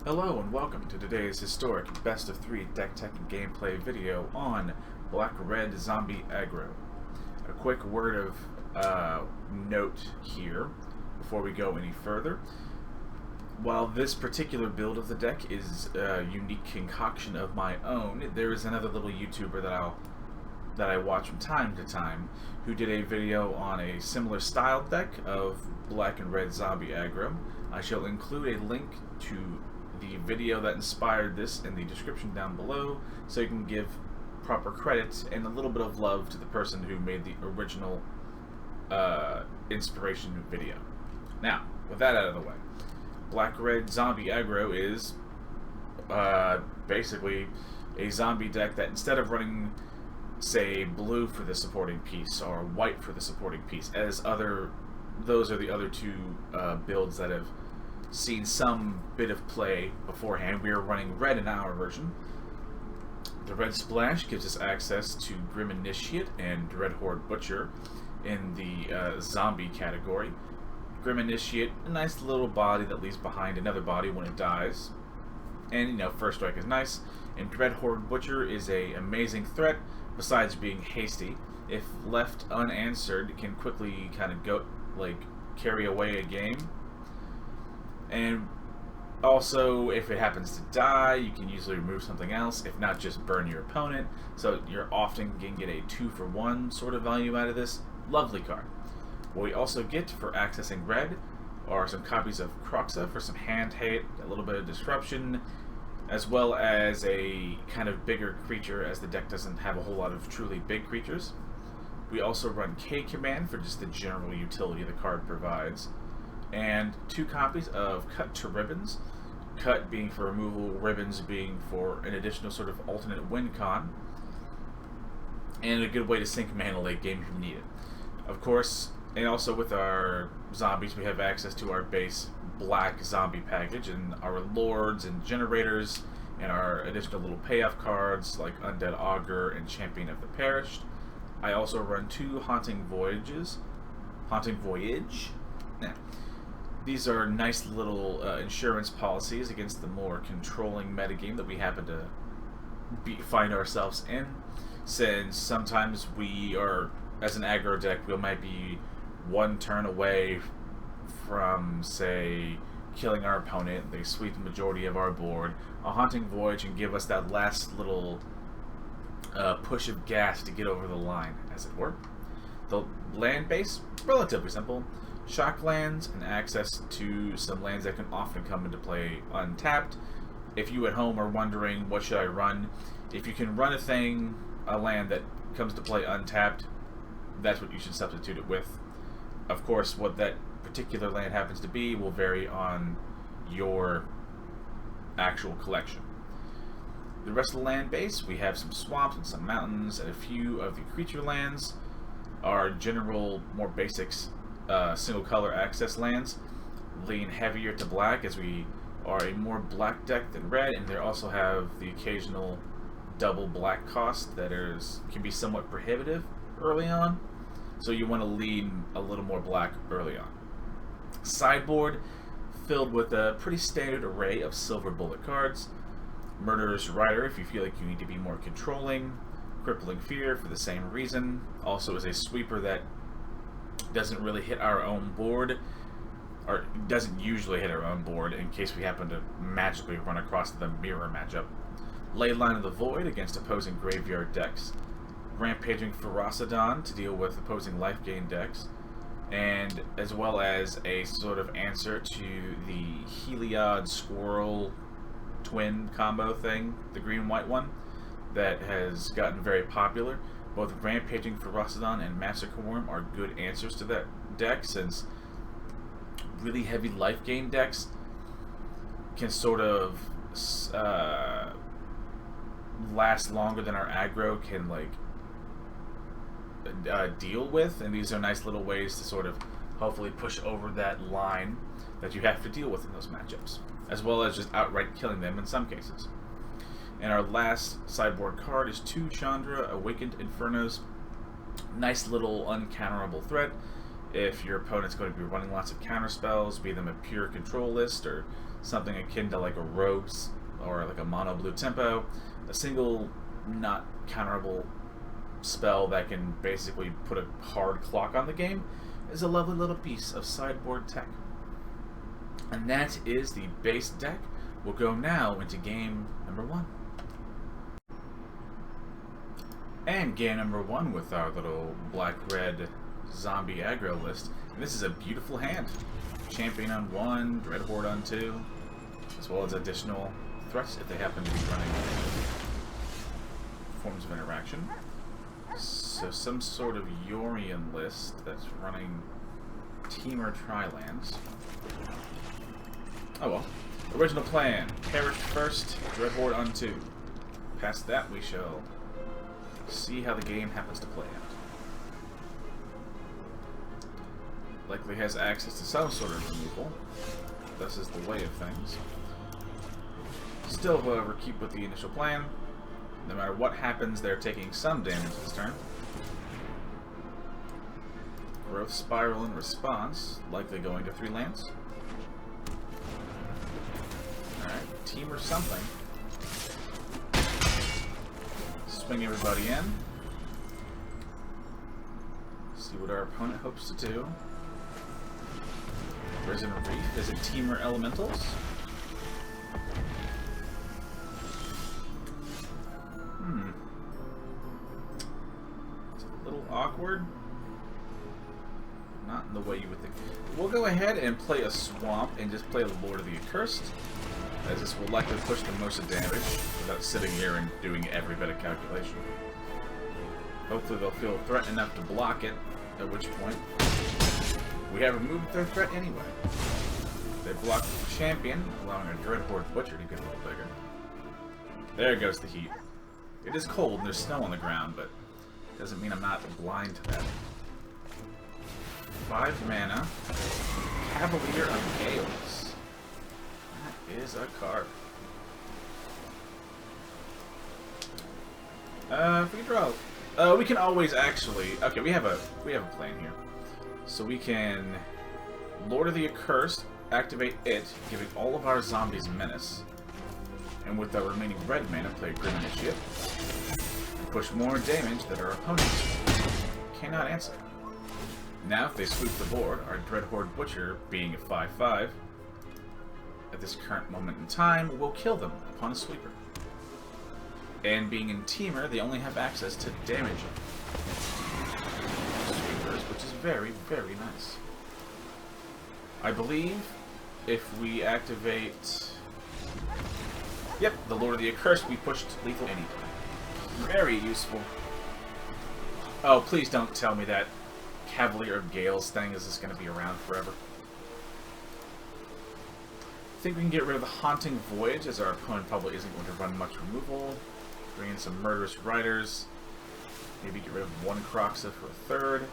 Hello and welcome to today's historic best of 3 deck tech and gameplay video on Black-Red Zombie Aggro. A quick word of note here before we go any further. While this particular build of the deck is a unique concoction of my own, there is another little YouTuber that I watch from time to time who did a video on a similar style deck of Black and Red Zombie Aggro. I shall include a link to the video that inspired this in the description down below, so you can give proper credit and a little bit of love to the person who made the original inspiration video. Now, with that out of the way, Black-Red Zombie Aggro is basically a zombie deck that instead of running, say, blue for the supporting piece or white for the supporting piece, as those are the other two builds that have seen some bit of play beforehand. We are running red in our version. The red splash gives us access to Grim Initiate and Dreadhorde Butcher in the zombie category. Grim Initiate, a nice little body that leaves behind another body when it dies. And, you know, first strike is nice. And Dreadhorde Butcher is an amazing threat, besides being hasty. If left unanswered, it can quickly kind of go, like, carry away a game. And also, if it happens to die, you can usually remove something else, if not just burn your opponent. So you're often going to get a 2-for-1 sort of value out of this. Lovely card. What we also get for accessing red are some copies of Kroxa for some hand hate, a little bit of disruption, as well as a kind of bigger creature, as the deck doesn't have a whole lot of truly big creatures. We also run K-Command for just the general utility the card provides. And 2 copies of Cut to Ribbons. Cut being for removal, Ribbons being for an additional sort of alternate win con. And a good way to sync mana late game if you need it. Of course, and also with our zombies, we have access to our base black zombie package and our lords and generators and our additional little payoff cards like Undead Augur and Champion of the Perished. I also run 2 Haunting Voyage. Now, these are nice little insurance policies against the more controlling metagame that we happen to find ourselves in, since sometimes we are, as an aggro deck, we might be 1 turn away from, say, killing our opponent. They sweep the majority of our board. A Haunting Voyage can give us that last little push of gas to get over the line, as it were. The land base, relatively simple. Shock lands and access to some lands that can often come into play untapped. If you at home are wondering what should I run, if you can run a land that comes to play untapped, that's what you should substitute it with. Of course, what that particular land happens to be will vary on your actual collection. The rest of the land base, we have some swamps and some mountains and a few of the creature lands. Our general, more basics, single color access lands lean heavier to black, as we are a more black deck than red, and they also have the occasional double black cost that can be somewhat prohibitive early on, so you want to lean a little more black early on. Sideboard filled with a pretty standard array of silver bullet cards. Murderous Rider if you feel like you need to be more controlling. Crippling Fear for the same reason. Also is a sweeper that doesn't really hit our own board, or doesn't usually hit our own board in case we happen to magically run across the mirror matchup. Leyline of the Void against opposing graveyard decks. Rampaging Ferocidon to deal with opposing life gain decks. And as well as a sort of answer to the Heliod Squirrel twin combo thing, the green-white one, that has gotten very popular. Both Rampaging Ferocidon and Massacre Wurm are good answers to that deck, since really heavy life gain decks can sort of last longer than our aggro can deal with, and these are nice little ways to sort of hopefully push over that line that you have to deal with in those matchups, as well as just outright killing them in some cases. And our last sideboard card is 2 Chandra, Awakened Infernos. Nice little uncounterable threat. if your opponent's going to be running lots of counter spells, be them a pure control list or something akin to like a rogues or like a mono blue tempo, a single not counterable spell that can basically put a hard clock on the game is a lovely little piece of sideboard tech. And that is the base deck. We'll go now into game number 1. And game number 1 with our little black-red zombie aggro list. And this is a beautiful hand. Champion on 1, Dreadhorde on 2, as well as additional threats if they happen to be running forms of interaction. So some sort of Yorion list that's running Temur Tri-lands. Oh well. Original plan. Perish first, Dreadhorde on 2. Past that we shall see how the game happens to play out. Likely has access to some sort of removal. This is the way of things. Still, however, keep with the initial plan. No matter what happens, they're taking some damage this turn. Growth Spiral in response, likely going to 3 lands. Alright, team or something. Swing everybody in. See what our opponent hopes to do. Risen Reef, is it Temur Elementals? It's a little awkward. Not in the way you would think. We'll go ahead and play a Swamp and just play the Lord of the Accursed, as this will likely push the most of damage without sitting here and doing every bit of calculation. Hopefully they'll feel threatened enough to block it, at which point we have removed their threat anyway. They blocked the champion, allowing a Dreadhorde Butcher to get a little bigger. There goes the heat. It is cold and there's snow on the ground, but it doesn't mean I'm not blind to that. 5 mana. Cavalier of Gales. That is a card. If we draw, we can always actually. Okay, we have a plan here. So we can Lord of the Accursed, activate it, giving all of our zombies Menace, and with our remaining red mana, play Grim Initiate, and push more damage that our opponents cannot answer. Now, if they sweep the board, our Dreadhorde Butcher, being a 5/5, at this current moment in time, will kill them upon a sweeper. And being in Temur, they only have access to damage sweepers, which is very, very nice. I believe if we activate... Yep, the Lord of the Accursed, we pushed lethal anytime. Very useful. Oh, please don't tell me that Cavalier of Gales thing is just going to be around forever. I think we can get rid of the Haunting Voyage, as our opponent probably isn't going to run much removal. Bring in some Murderous Riders. Maybe get rid of 1 Kroxa for a 3rd.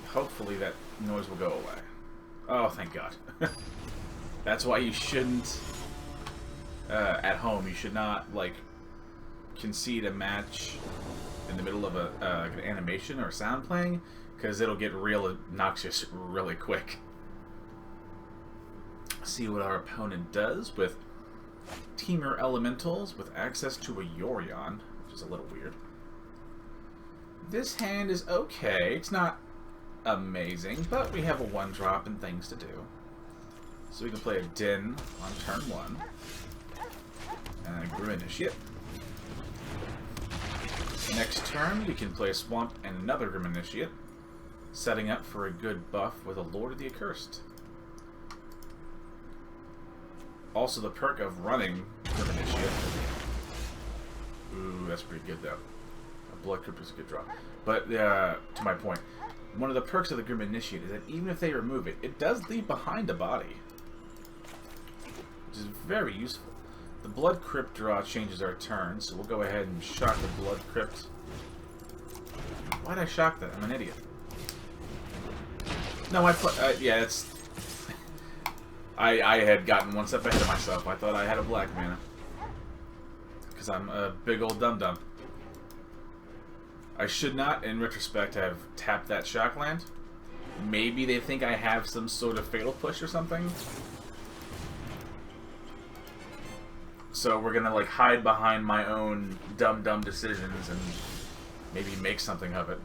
Hopefully that noise will go away. Oh, thank God. That's why you shouldn't... at home, you should not, like, concede a match in the middle of like an animation or sound playing, because it'll get real obnoxious really quick. See what our opponent does with Temur Elementals with access to a Yorion, which is a little weird. This hand is okay. It's not amazing, but we have a 1-drop and things to do. So we can play a Din on turn 1. And a Grim Initiate. Next turn, we can play a Swamp and another Grim Initiate, setting up for a good buff with a Lord of the Accursed. Also the perk of running Grim Initiate. Ooh, that's pretty good though. A Blood Crypt is a good draw. But to my point, one of the perks of the Grim Initiate is that even if they remove it, it does leave behind a body, which is very useful. The Blood Crypt draw changes our turn, so we'll go ahead and shock the Blood Crypt. Why'd I shock that? I'm an idiot. No, yeah, it's... I had gotten one step ahead of myself. I thought I had a black mana. Because I'm a big old dum-dum. I should not, in retrospect, have tapped that shock land. Maybe they think I have some sort of fatal push or something. So we're gonna like hide behind my own dumb decisions and maybe make something of it.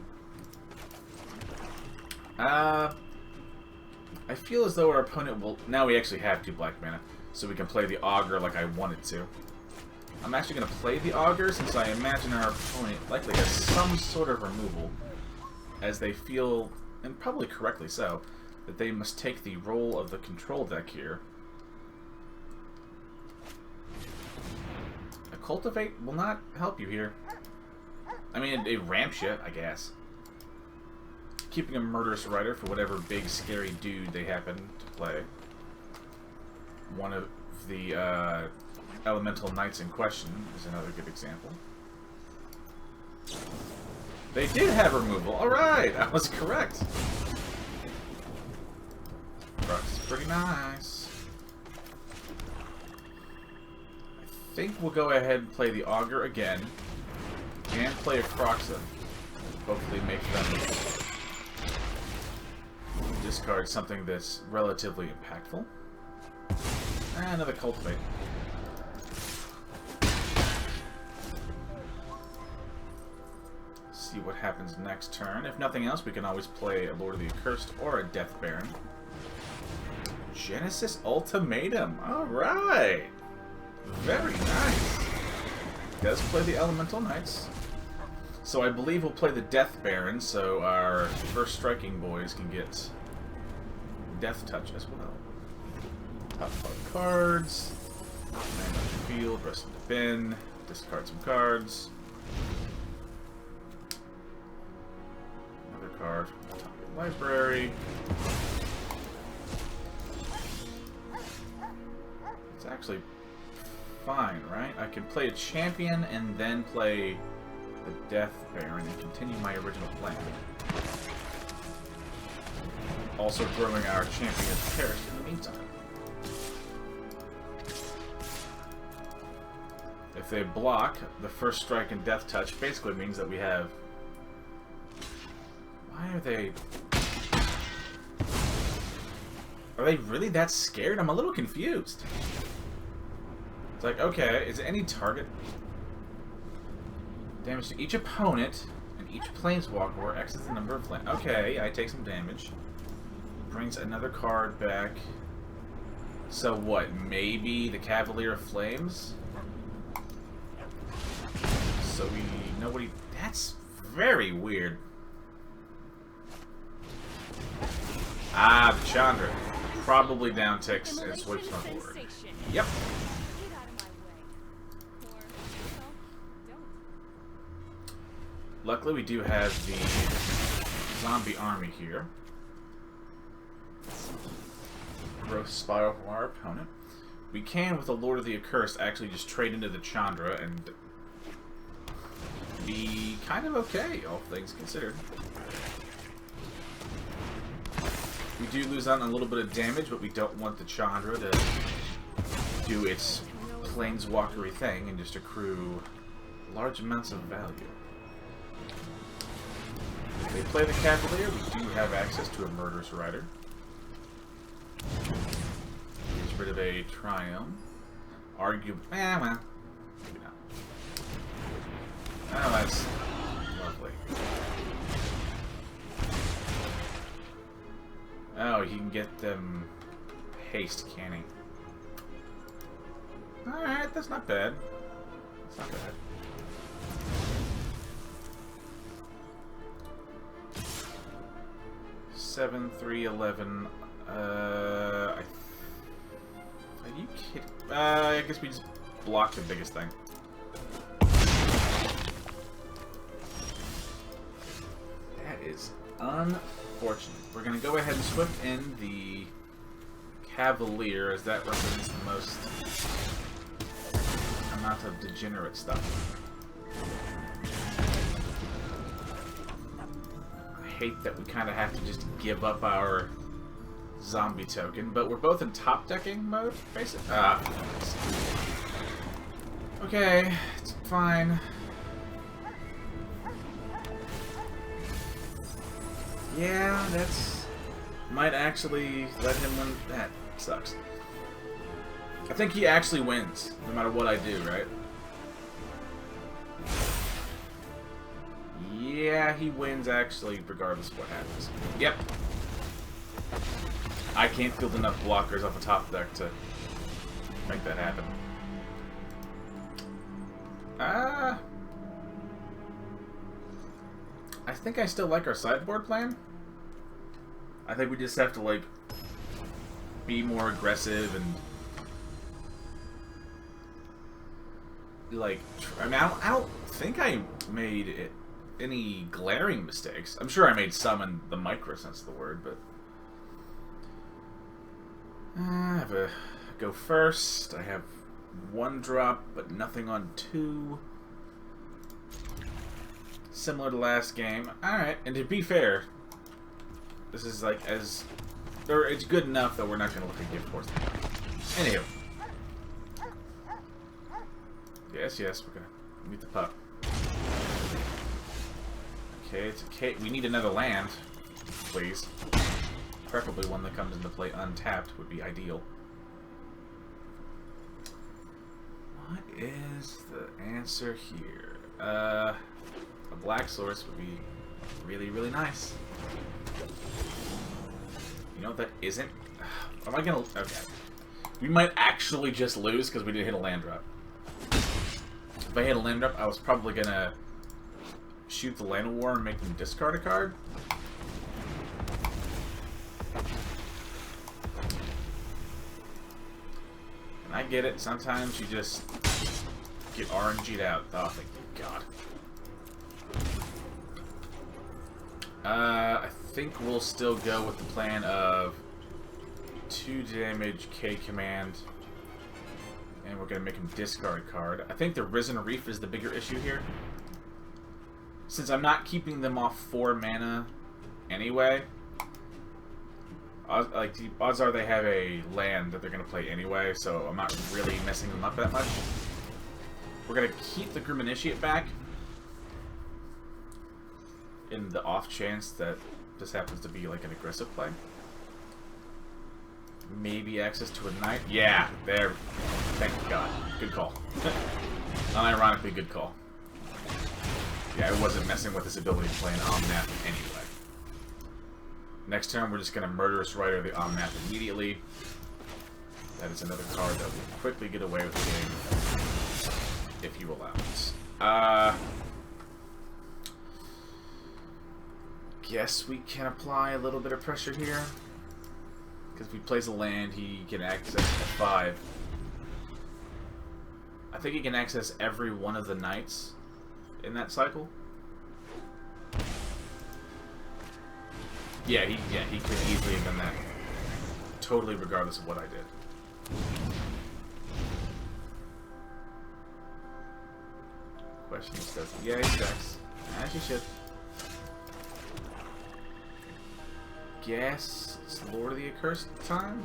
I feel as though our opponent will... Now we actually have 2 black mana, so we can play the Augur like I wanted to. I'm actually going to play the Augur since I imagine our opponent likely has some sort of removal, as they feel, and probably correctly so, that they must take the role of the control deck here. A Cultivate will not help you here. I mean, it ramps you, I guess. Keeping a Murderous Rider for whatever big scary dude they happen to play. One of the elemental knights in question is another good example. They did have removal. Alright, I was correct. Kroxa is pretty nice. I think we'll go ahead and play the Augur again. And play a Kroxa. Hopefully make them discard something that's relatively impactful. And another Cultivate. See what happens next turn. If nothing else, we can always play a Lord of the Accursed or a Death Baron. Genesis Ultimatum. Alright! Very nice. Does play the Elemental Knights. So I believe we'll play the Death Baron, so our first striking boys can get Death Touch as well. Top 5 cards. Land on the field, rest in the bin. Discard some cards. Another card from the top of the library. It's actually fine, right? I can play a champion and then play the Death Baron and continue my original plan. Also growing our champion Accursed in the meantime. If they block, the first strike and Death Touch basically means that we have... Why are they... Are they really that scared? I'm a little confused. It's like, okay, is any target... Damage to each opponent, and each planeswalker or X is the number of land. Okay, I take some damage. Brings another card back. So what, maybe the Cavalier of Flames? So we know what he... That's very weird. Ah, the Chandra. Probably down ticks and swipes on board. Yep. Luckily, we do have the zombie army here. Growth Spiral from our opponent. We can, with the Lord of the Accursed, actually just trade into the Chandra and be kind of okay, all things considered. We do lose out on a little bit of damage, but we don't want the Chandra to do its planeswalkery thing and just accrue large amounts of value. If they play the Cavalier, we do have access to a Murderous Rider. Gets rid of a Triumph. Well, maybe not. Oh, that's lovely. Oh, he can get them haste, can he? Alright, that's not bad. That's not bad. Seven, 3, 11. Are you kidding? I guess we just blocked the biggest thing. That is unfortunate. We're gonna go ahead and swift in the Cavalier, as that represents the most amount of degenerate stuff. I hate that we kind of have to just give up our zombie token, but we're both in top decking mode, basically. Okay, it's fine. Yeah, that's might actually let him win. That sucks. I think he actually wins, no matter what I do, right? Yeah, he wins actually, regardless of what happens. Yep. I can't field enough blockers off the top deck to make that happen. I think I still like our sideboard plan. I think we just have to, like, be more aggressive and, like, I mean, I don't think I made any glaring mistakes. I'm sure I made some in the micro sense of the word, but I have a go first. I have 1 drop, but nothing on 2. Similar to last game. Alright, and to be fair, this is like or it's good enough that we're not going to look at gift horse. Anywho. Yes, we're going to meet the pup. Okay, it's okay. We need another land, please. Preferably one that comes into play untapped would be ideal. What is the answer here? A black source would be really, really nice. You know what that isn't? Am I gonna... Okay. We might actually just lose because we didn't hit a land drop. If I hit a land drop, I was probably gonna shoot the Land of War and make them discard a card. And I get it. Sometimes you just get RNG'd out. Oh, thank God. I think we'll still go with the plan of 2 damage, K command, and we're going to make him discard a card. I think the Risen Reef is the bigger issue here. Since I'm not keeping them off 4 mana anyway, like, the odds are they have a land that they're going to play anyway, so I'm not really messing them up that much. We're going to keep the Grim Initiate back in the off chance that this happens to be like an aggressive play. Maybe access to a knight. Yeah, there. Thank God. Good call. Unironically, good call. Yeah, I wasn't messing with this ability to play an Omnath anyway. Next turn, we're just going to Murderous Rider the Omnath immediately. That is another card that will quickly get away with the game if you allow it. Guess we can apply a little bit of pressure here. Because if he plays a land, he can access F5. I think he can access every one of the knights in that cycle. Yeah, he could easily have done that. Totally regardless of what I did. Question is, does he? Yeah, he checks. As you should. Guess it's Lord of the Accursed time?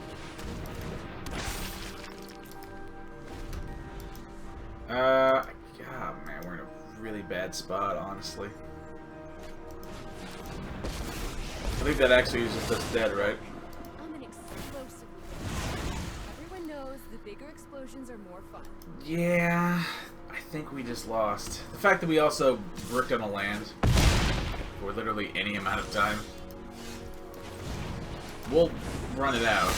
God, man, we're in a really bad spot, honestly. I think that actually is just us dead, right? I'm an explosive. Everyone knows the bigger explosions are more fun. Yeah, I think we just lost. The fact that we also bricked on a land for literally any amount of time. We'll run it out.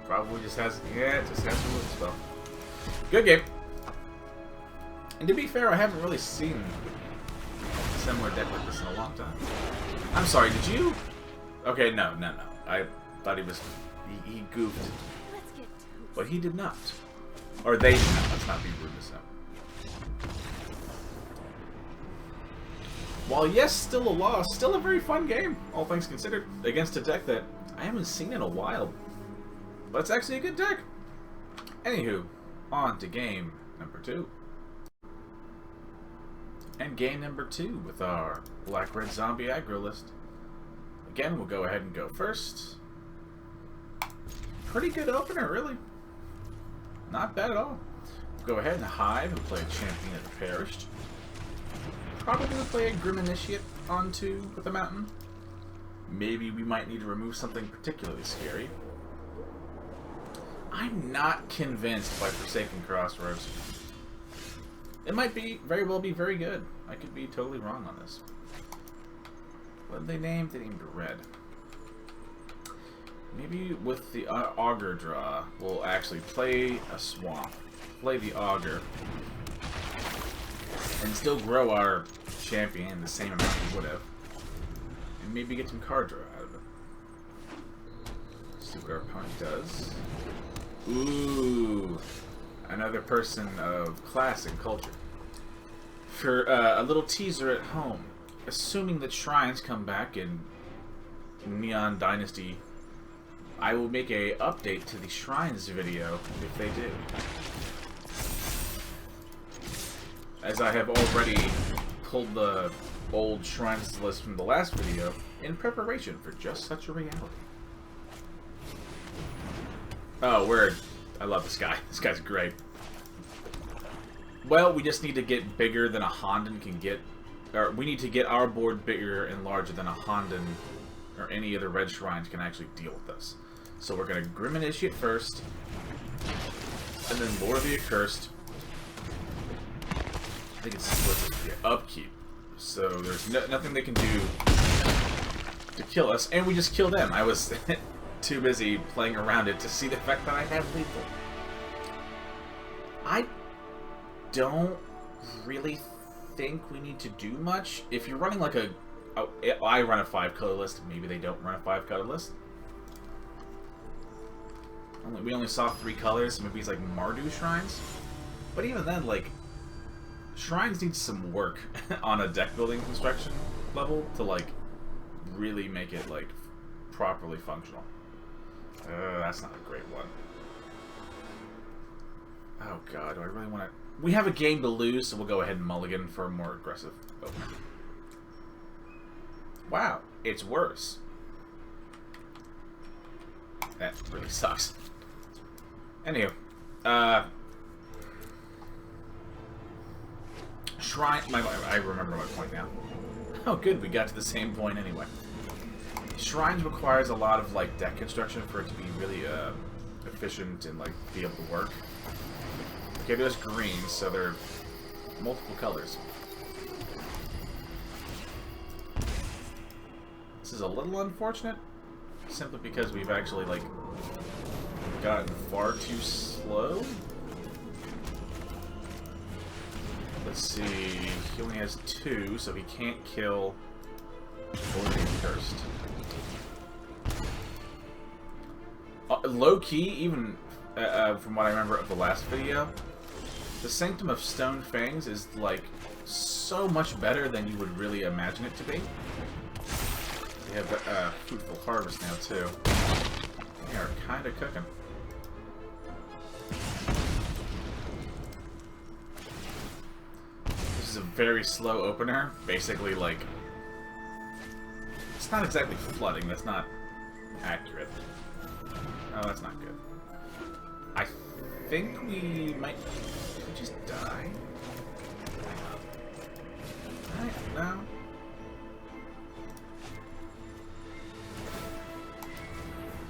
Probably just has... Yeah, it just has to lose spell. Good game. And to be fair, I haven't really seen a similar deck like this in a long time. I'm sorry, did you? Okay, no. I thought he was... He goofed. Let's get to it. But he did not. Or they did not. Let's not be rude to them. While yes, still a loss, still a very fun game, all things considered, against a deck that I haven't seen in a while. But it's actually a good deck. Anywho, on to game number 2. And game number 2 with our black-red zombie aggro list. Again, we'll go ahead and go first. Pretty good opener, really. Not bad at all. We'll go ahead and Hive and play Champion of the Perished. probably play a Grim Initiate onto with the mountain. Maybe we might need to remove something particularly scary. I'm not convinced by Forsaken Crossroads. It might very well be very good. I could be totally wrong on this. What did they name? They named Red. Maybe with the Augur draw, we'll actually play a Swamp, play the Augur, and still grow our champion the same amount we would have. And maybe get some card draw out of it. See what our opponent does. Ooh, another person of class and culture. For a little teaser at home, assuming that shrines come back in Neon Dynasty, I will make a update to the shrines video if they do. As I have already pulled the old shrines list from the last video in preparation for just such a reality. Oh, word. I love this guy. This guy's great. Well, we just need to get bigger than a Honden can get. Or we need to get our board bigger and larger than a Honden or any other red shrines can actually deal with us. So we're going to Grim Initiate first, and then Lord of the Accursed. I think it's supposed to be upkeep. So there's nothing they can do to kill us, and we just kill them. I was too busy playing around it to see the fact that I have lethal. I don't really think we need to do much. If you're running like I run a 5-color list, maybe they don't run a 5-color list. We only saw 3 colors, maybe it's like Mardu shrines. But even then, like, shrines need some work on a deck building construction level to like really make it like properly functional. That's not a great one. Oh god, do I really want to... We have a game to lose, so we'll go ahead and mulligan for a more aggressive opener. Wow, it's worse. That really sucks. Anywho, Shrine... I remember my point now. Oh good, we got to the same point anyway. Shrines requires a lot of like deck construction for it to be really efficient and like be able to work. Okay, there's green, so they're multiple colors. This is a little unfortunate, simply because we've actually like gotten far too slow. Let's see, he only has 2, so he can't kill or the Accursed. Low-key, even from what I remember of the last video, the Sanctum of Stone Fangs is like so much better than you would really imagine it to be. They have Fruitful Harvest now too. They are kind of cooking. This is a very slow opener. Basically, like, it's not exactly flooding. That's not accurate. Oh, that's not good. I think we might just die. Right, no.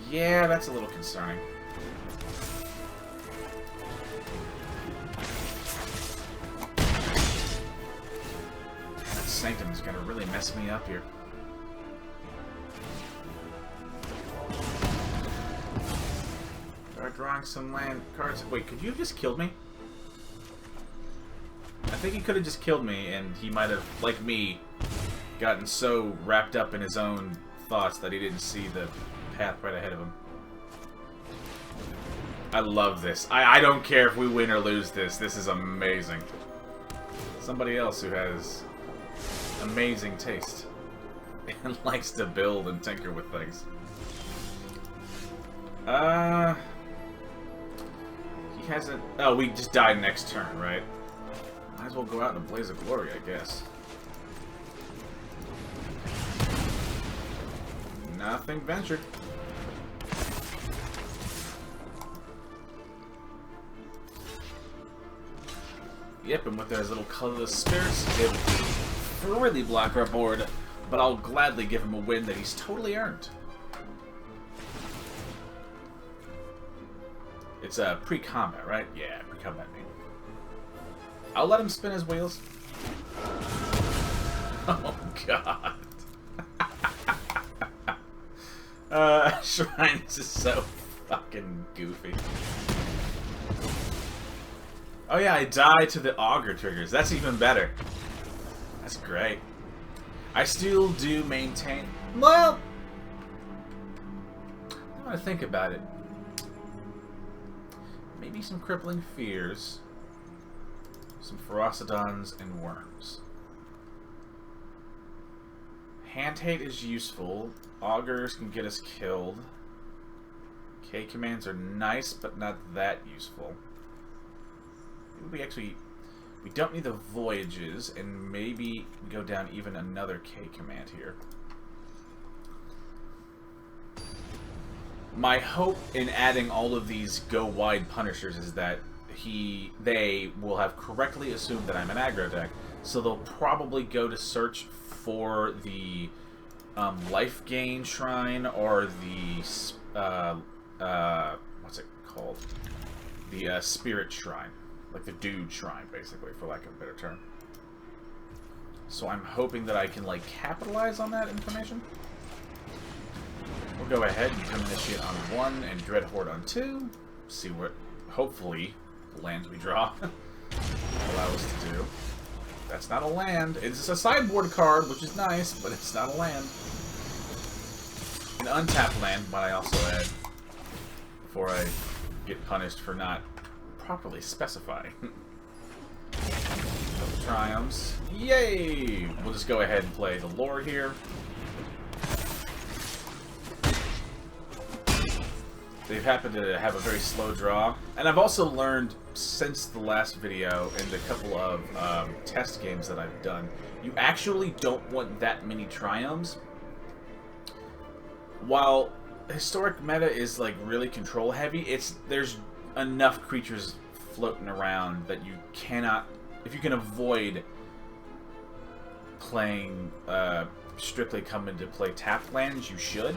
Yeah, that's a little concerning. That Sanctum is gonna really mess me up here. Start drawing some land cards. Wait, could you have just killed me? I think he could have just killed me, and he might have, like me, gotten so wrapped up in his own thoughts that he didn't see the path right ahead of him. I love this. I don't care if we win or lose this. This is amazing. Somebody else who has amazing taste and likes to build and tinker with things. He hasn't... Oh, we just died next turn, right? Might as well go out in a blaze of glory, I guess. Nothing ventured. Yep, and with those little colorless spirits, able to really block our board, but I'll gladly give him a win that he's totally earned. It's a pre-combat, right? Yeah, pre-combat name. I'll let him spin his wheels. Oh, God. Shrines is so fucking goofy. Oh yeah, I die to the Augur triggers. That's even better. That's great. I still do maintain... Well... I want to think about it. Maybe some Crippling Fears. Some Ferocidons and Worms. Hand Hate is useful. Augurs can get us killed. K commands are nice, but not that useful. We don't need the Voyages, and maybe go down even another K command here. My hope in adding all of these go wide punishers is that they will have correctly assumed that I'm an aggro deck, so they'll probably go to search for the life gain shrine or the what's it called? The spirit shrine. Like the dude shrine, basically, for lack of a better term. So I'm hoping that I can, like, capitalize on that information. We'll go ahead and become Initiate on 1 and Dreadhorde on 2. See what, hopefully, lands we draw allow us to do. That's not a land. It's a sideboard card, which is nice, but it's not a land. An untapped land might I also add before I get punished for not properly specifying. Double triumphs. Yay! We'll just go ahead and play the lore here. They've happened to have a very slow draw. And I've also learned since the last video and a couple of test games that I've done, you actually don't want that many triumphs. While historic meta is like really control heavy, there's enough creatures floating around that you cannot, if you can avoid playing strictly come into play tapped lands, you should.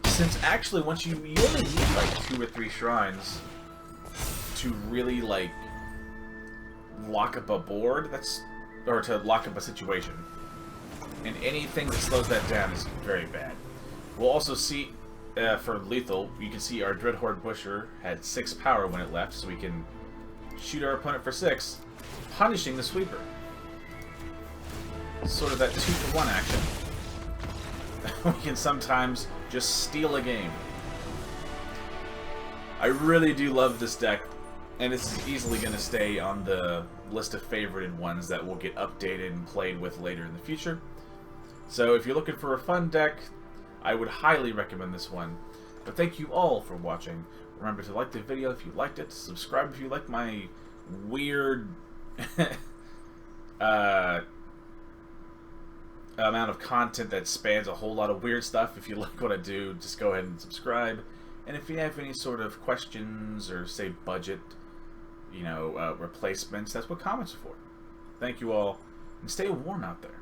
Since actually once you only need like 2 or 3 shrines to really like lock up a board, or to lock up a situation. And anything that slows that down is very bad. We'll also see for lethal, you can see our Dreadhorde Butcher had 6 power when it left, so we can shoot our opponent for 6, punishing the sweeper. Sort of that 2-for-1 action. We can sometimes just steal a game. I really do love this deck, and it's easily going to stay on the list of favorited ones that will get updated and played with later in the future. So if you're looking for a fun deck, I would highly recommend this one. But thank you all for watching. Remember to like the video if you liked it, subscribe if you like my weird amount of content that spans a whole lot of weird stuff. If you like what I do, just go ahead and subscribe. And if you have any sort of questions or, say, budget, replacements, that's what comments are for. Thank you all, and stay warm out there.